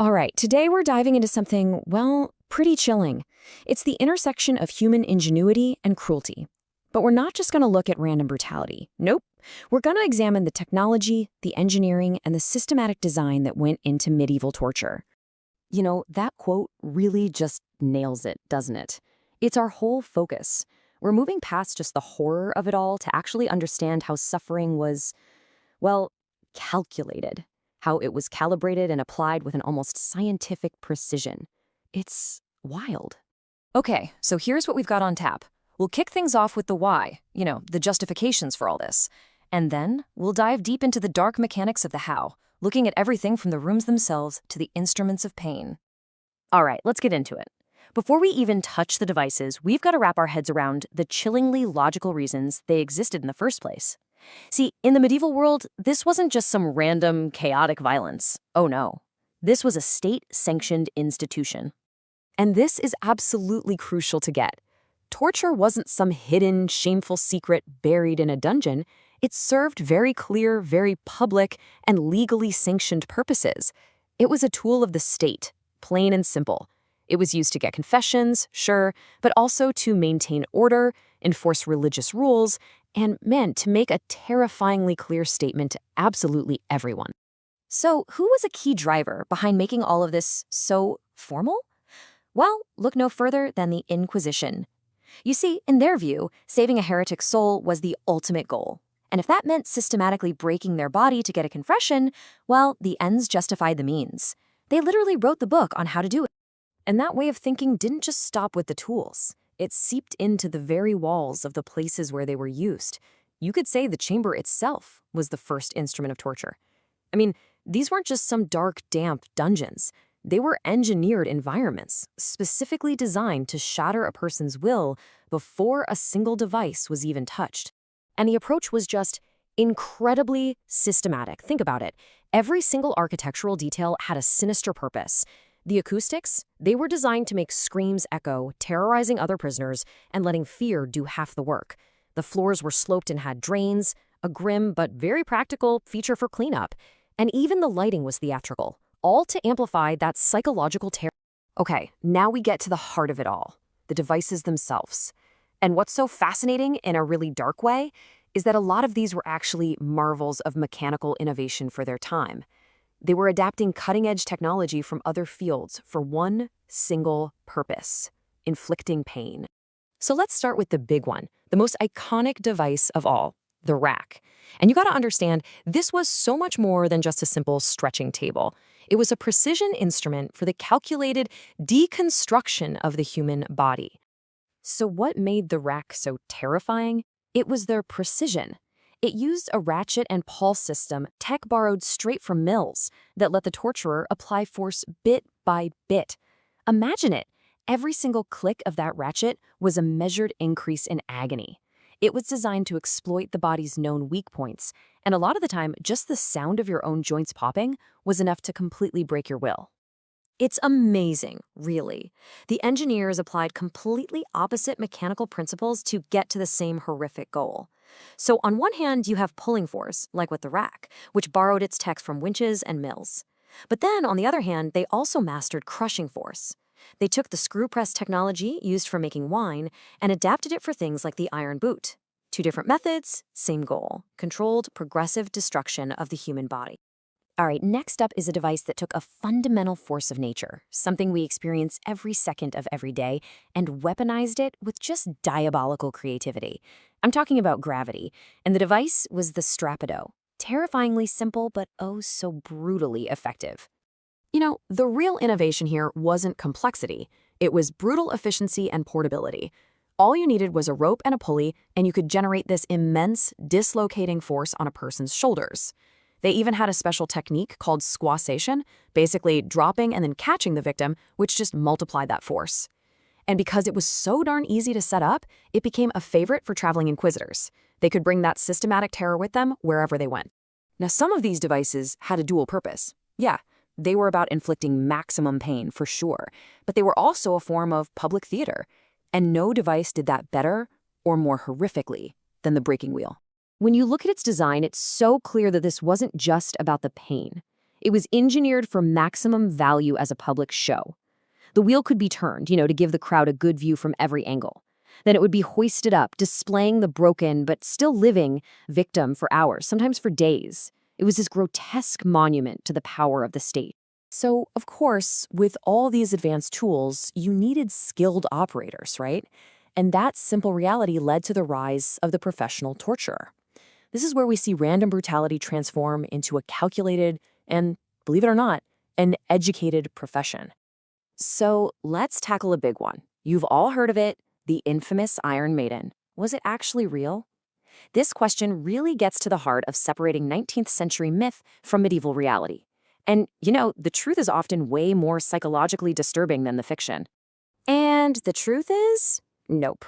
All right, today we're diving into something, well, pretty chilling. It's the intersection of human ingenuity and cruelty. But we're not just going to look at random brutality. Nope. We're going to examine the technology, the engineering, and the systematic design that went into medieval torture. You know, that quote really just nails it, doesn't it? It's our whole focus. We're moving past just the horror of it all to actually understand how suffering was, well, calculated, how it was calibrated and applied with an almost scientific precision. It's wild. Okay, so here's what we've got on tap. We'll kick things off with the why, the justifications for all this. And then we'll dive deep into the dark mechanics of the how, looking at everything from the rooms themselves to the instruments of pain. All right, let's get into it. Before we even touch the devices, we've got to wrap our heads around the chillingly logical reasons they existed in the first place. See, in the medieval world, this wasn't just some random, chaotic violence. Oh no. This was a state-sanctioned institution. And this is absolutely crucial to get. Torture wasn't some hidden, shameful secret buried in a dungeon. It served very clear, very public, and legally sanctioned purposes. It was a tool of the state, plain and simple. It was used to get confessions, sure, but also to maintain order, enforce religious rules, and meant to make a terrifyingly clear statement to absolutely everyone. So, who was a key driver behind making all of this so formal? Well, look no further than the Inquisition. You see, in their view, saving a heretic's soul was the ultimate goal. And if that meant systematically breaking their body to get a confession, well, the ends justified the means. They literally wrote the book on how to do it. And that way of thinking didn't just stop with the tools. It seeped into the very walls of the places where they were used. You could say the chamber itself was the first instrument of torture. I mean, these weren't just some dark, damp dungeons. They were engineered environments, specifically designed to shatter a person's will before a single device was even touched. And the approach was just incredibly systematic. Think about it. Every single architectural detail had a sinister purpose. The acoustics, they were designed to make screams echo, terrorizing other prisoners and letting fear do half the work. The floors were sloped and had drains, a grim but very practical feature for cleanup. And even the lighting was theatrical, all to amplify that psychological terror. Okay, now we get to the heart of it all, the devices themselves. And what's so fascinating in a really dark way is that a lot of these were actually marvels of mechanical innovation for their time. They were adapting cutting-edge technology from other fields for one single purpose: inflicting pain. So let's start with the big one, the most iconic device of all, the rack. And you gotta understand, this was so much more than just a simple stretching table. It was a precision instrument for the calculated deconstruction of the human body. So what made the rack so terrifying? It was their precision. It used a ratchet and pulse system, tech borrowed straight from mills, that let the torturer apply force bit by bit. Imagine it. Every single click of that ratchet was a measured increase in agony. It was designed to exploit the body's known weak points, and a lot of the time, just the sound of your own joints popping was enough to completely break your will. It's amazing, really. The engineers applied completely opposite mechanical principles to get to the same horrific goal. So on one hand, you have pulling force, like with the rack, which borrowed its tech from winches and mills. But then, on the other hand, they also mastered crushing force. They took the screw press technology used for making wine and adapted it for things like the iron boot. Two different methods, same goal: controlled, progressive destruction of the human body. All right, next up is a device that took a fundamental force of nature, something we experience every second of every day, and weaponized it with just diabolical creativity. I'm talking about gravity, and the device was the strapido. Terrifyingly simple, but oh so brutally effective. You know, the real innovation here wasn't complexity. It was brutal efficiency and portability. All you needed was a rope and a pulley, and you could generate this immense, dislocating force on a person's shoulders. They even had a special technique called squashation, basically dropping and then catching the victim, which just multiplied that force. And because it was so darn easy to set up, it became a favorite for traveling inquisitors. They could bring that systematic terror with them wherever they went. Now, some of these devices had a dual purpose. Yeah, they were about inflicting maximum pain, for sure, but they were also a form of public theater. And no device did that better or more horrifically than the breaking wheel. When you look at its design, it's so clear that this wasn't just about the pain. It was engineered for maximum value as a public show. The wheel could be turned, to give the crowd a good view from every angle. Then it would be hoisted up, displaying the broken but still living victim for hours, sometimes for days. It was this grotesque monument to the power of the state. So, of course, with all these advanced tools, you needed skilled operators, right? And that simple reality led to the rise of the professional torturer. This is where we see random brutality transform into a calculated and, believe it or not, an educated profession. So let's tackle a big one. You've all heard of it, the infamous Iron Maiden. Was it actually real? This question really gets to the heart of separating 19th century myth from medieval reality. And, the truth is often way more psychologically disturbing than the fiction. And the truth is? Nope.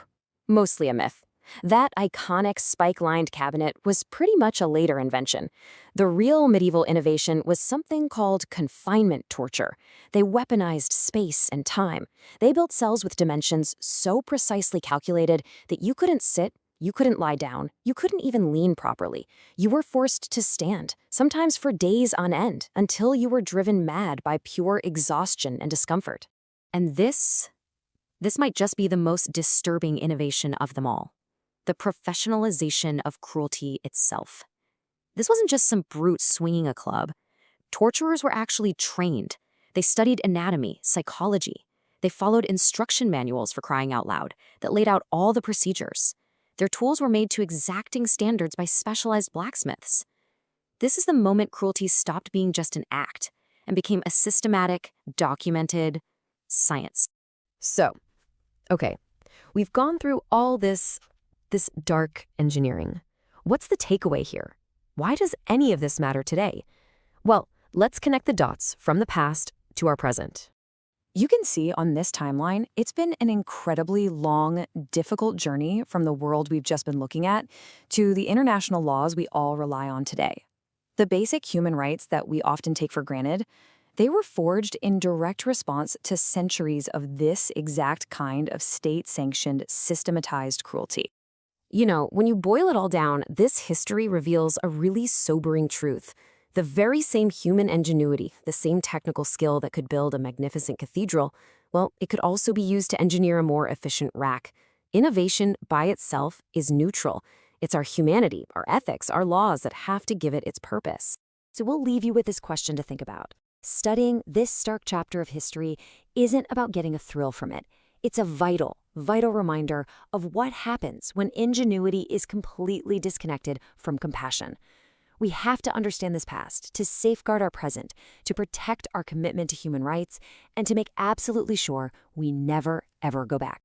Mostly a myth. That iconic spike-lined cabinet was pretty much a later invention. The real medieval innovation was something called confinement torture. They weaponized space and time. They built cells with dimensions so precisely calculated that you couldn't sit, you couldn't lie down, you couldn't even lean properly. You were forced to stand, sometimes for days on end, until you were driven mad by pure exhaustion and discomfort. And this might just be the most disturbing innovation of them all. The professionalization of cruelty itself. This wasn't just some brute swinging a club. Torturers were actually trained. They studied anatomy, psychology. They followed instruction manuals, for crying out loud, that laid out all the procedures. Their tools were made to exacting standards by specialized blacksmiths. This is the moment cruelty stopped being just an act and became a systematic, documented science. So, okay, we've gone through all this dark engineering. What's the takeaway here? Why does any of this matter today? Well, let's connect the dots from the past to our present. You can see on this timeline, it's been an incredibly long, difficult journey from the world we've just been looking at to the international laws we all rely on today. The basic human rights that we often take for granted, they were forged in direct response to centuries of this exact kind of state-sanctioned, systematized cruelty. When you boil it all down, this history reveals a really sobering truth. The very same human ingenuity, the same technical skill that could build a magnificent cathedral, well, it could also be used to engineer a more efficient rack. Innovation by itself is neutral. It's our humanity, our ethics, our laws that have to give it its purpose. So we'll leave you with this question to think about. Studying this stark chapter of history isn't about getting a thrill from it. It's a vital reminder of what happens when ingenuity is completely disconnected from compassion. We have to understand this past to safeguard our present, to protect our commitment to human rights, and to make absolutely sure we never, ever go back.